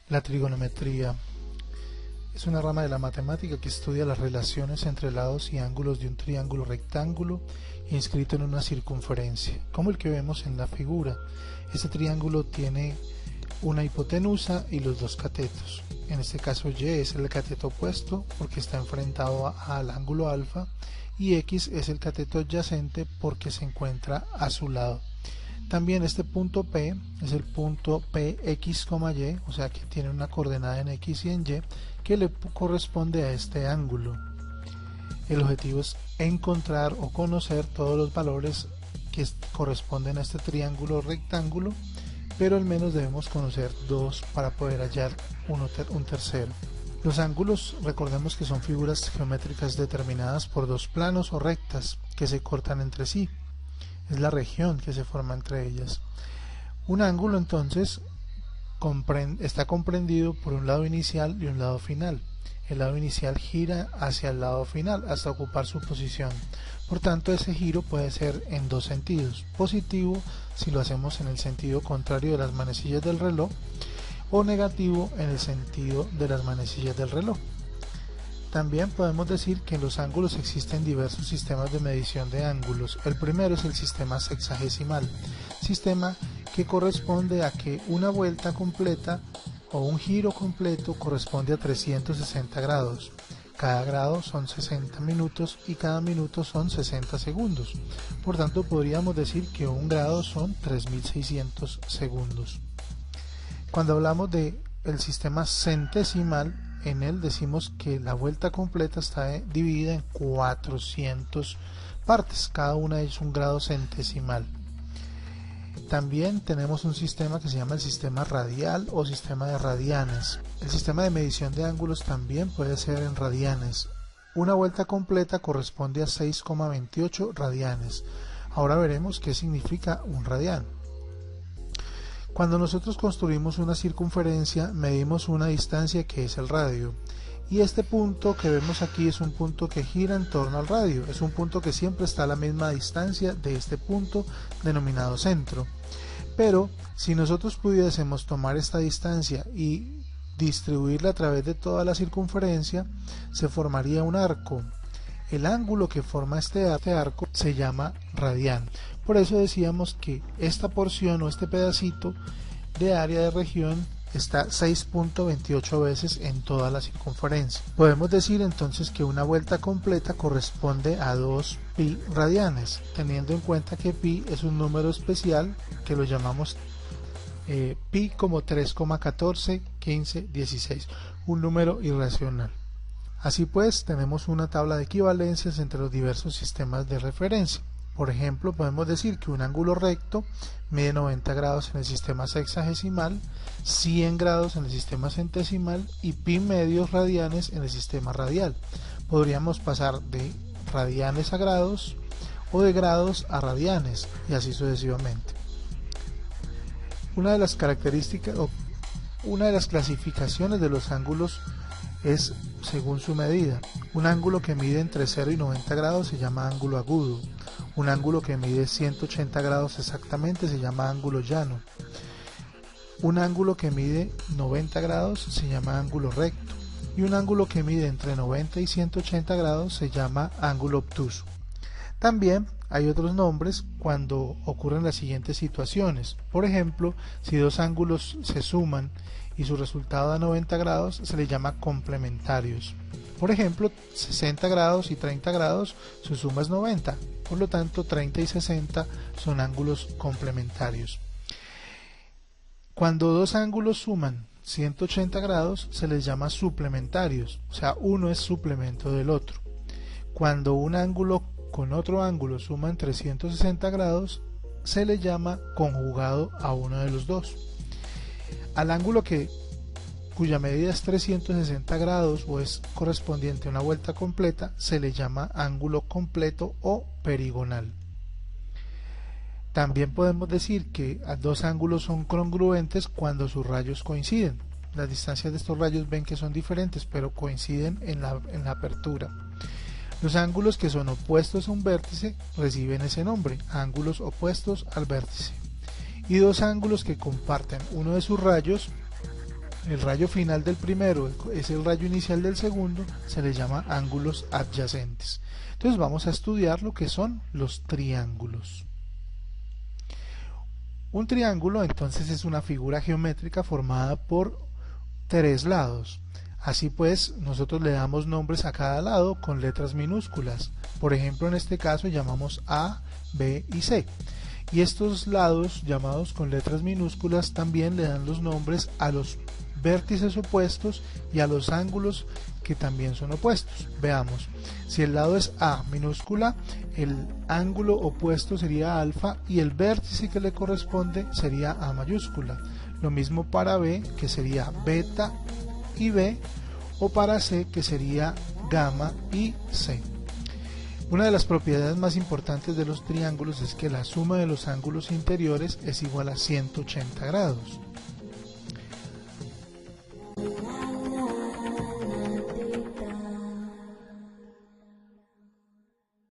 La trigonometría es una rama de la matemática que estudia las relaciones entre lados y ángulos de un triángulo rectángulo inscrito en una circunferencia, como el que vemos en la figura. Este triángulo tiene una hipotenusa y los dos catetos. En este caso Y es el cateto opuesto porque está enfrentado al ángulo alfa, y X es el cateto adyacente porque se encuentra a su lado. También este punto P es el punto PX, Y, o sea que tiene una coordenada en X y en Y que le corresponde a este ángulo. El objetivo es encontrar o conocer todos los valores que corresponden a este triángulo rectángulo, pero al menos debemos conocer dos para poder hallar un tercero. Los ángulos, recordemos que son figuras geométricas determinadas por dos planos o rectas que se cortan entre sí. Es la región que se forma entre ellas. Un ángulo entonces está comprendido por un lado inicial y un lado final. El lado inicial gira hacia el lado final hasta ocupar su posición. Por tanto, ese giro puede ser en dos sentidos: positivo si lo hacemos en el sentido contrario de las manecillas del reloj, o negativo en el sentido de las manecillas del reloj. También podemos decir que en los ángulos existen diversos sistemas de medición de ángulos. El primero es el sistema sexagesimal, sistema que corresponde a que una vuelta completa o un giro completo corresponde a 360 grados. Cada grado son 60 minutos y cada minuto son 60 segundos. Por tanto, podríamos decir que un grado son 3600 segundos. Cuando hablamos del sistema centesimal, en él decimos que la vuelta completa está dividida en 400 partes, cada una es un grado centesimal. También tenemos un sistema que se llama el sistema radial o sistema de radianes. El sistema de medición de ángulos también puede ser en radianes. Una vuelta completa corresponde a 6,28 radianes. Ahora veremos qué significa un radián. Cuando nosotros construimos una circunferencia, medimos una distancia que es el radio. Y este punto que vemos aquí es un punto que gira en torno al radio. Es un punto que siempre está a la misma distancia de este punto denominado centro. Pero si nosotros pudiésemos tomar esta distancia y distribuirla a través de toda la circunferencia, se formaría un arco. El ángulo que forma este arco se llama radián. Por eso decíamos que esta porción o este pedacito de área de región está 6.28 veces en toda la circunferencia. Podemos decir entonces que una vuelta completa corresponde a 2 pi radianes, teniendo en cuenta que pi es un número especial que lo llamamos pi como 3,14, 15, 16, un número irracional. Así pues, tenemos una tabla de equivalencias entre los diversos sistemas de referencia. Por ejemplo, podemos decir que un ángulo recto mide 90 grados en el sistema sexagesimal, 100 grados en el sistema centesimal y pi medios radianes en el sistema radial. Podríamos pasar de radianes a grados o de grados a radianes y así sucesivamente. Una de las características o una de las clasificaciones de los ángulos es según su medida. Un ángulo que mide entre 0 y 90 grados se llama ángulo agudo. Un ángulo que mide 180 grados exactamente se llama ángulo llano. Un ángulo que mide 90 grados se llama ángulo recto. Y un ángulo que mide entre 90 y 180 grados se llama ángulo obtuso. También hay otros nombres cuando ocurren las siguientes situaciones. Por ejemplo, si dos ángulos se suman y su resultado da 90 grados, se les llama complementarios. Por ejemplo, 60 grados y 30 grados, su suma es 90, por lo tanto 30 y 60 son ángulos complementarios. Cuando dos ángulos suman 180 grados, se les llama suplementarios, o sea, uno es suplemento del otro. Cuando un ángulo con otro ángulo suman 360 grados, se le llama conjugado a uno de los dos. Al ángulo cuya medida es 360 grados o es correspondiente a una vuelta completa, se le llama ángulo completo o perigonal. También podemos decir que dos ángulos son congruentes cuando sus rayos coinciden. Las distancias de estos rayos ven que son diferentes, pero coinciden en la apertura. Los ángulos que son opuestos a un vértice reciben ese nombre, ángulos opuestos al vértice. Y dos ángulos que comparten uno de sus rayos el rayo final del primero es el rayo inicial del segundo, se les llama ángulos adyacentes. Entonces vamos a estudiar lo que son los triángulos. Un triángulo entonces es una figura geométrica formada por tres lados. Así pues, nosotros le damos nombres a cada lado con letras minúsculas. Por ejemplo, en este caso llamamos A, B y C. Y estos lados llamados con letras minúsculas también le dan los nombres a los vértices opuestos y a los ángulos que también son opuestos. Veamos, si el lado es A minúscula, el ángulo opuesto sería alfa y el vértice que le corresponde sería A mayúscula. Lo mismo para B, que sería beta y B, o para C, que sería gamma y C. Una de las propiedades más importantes de los triángulos es que la suma de los ángulos interiores es igual a 180 grados.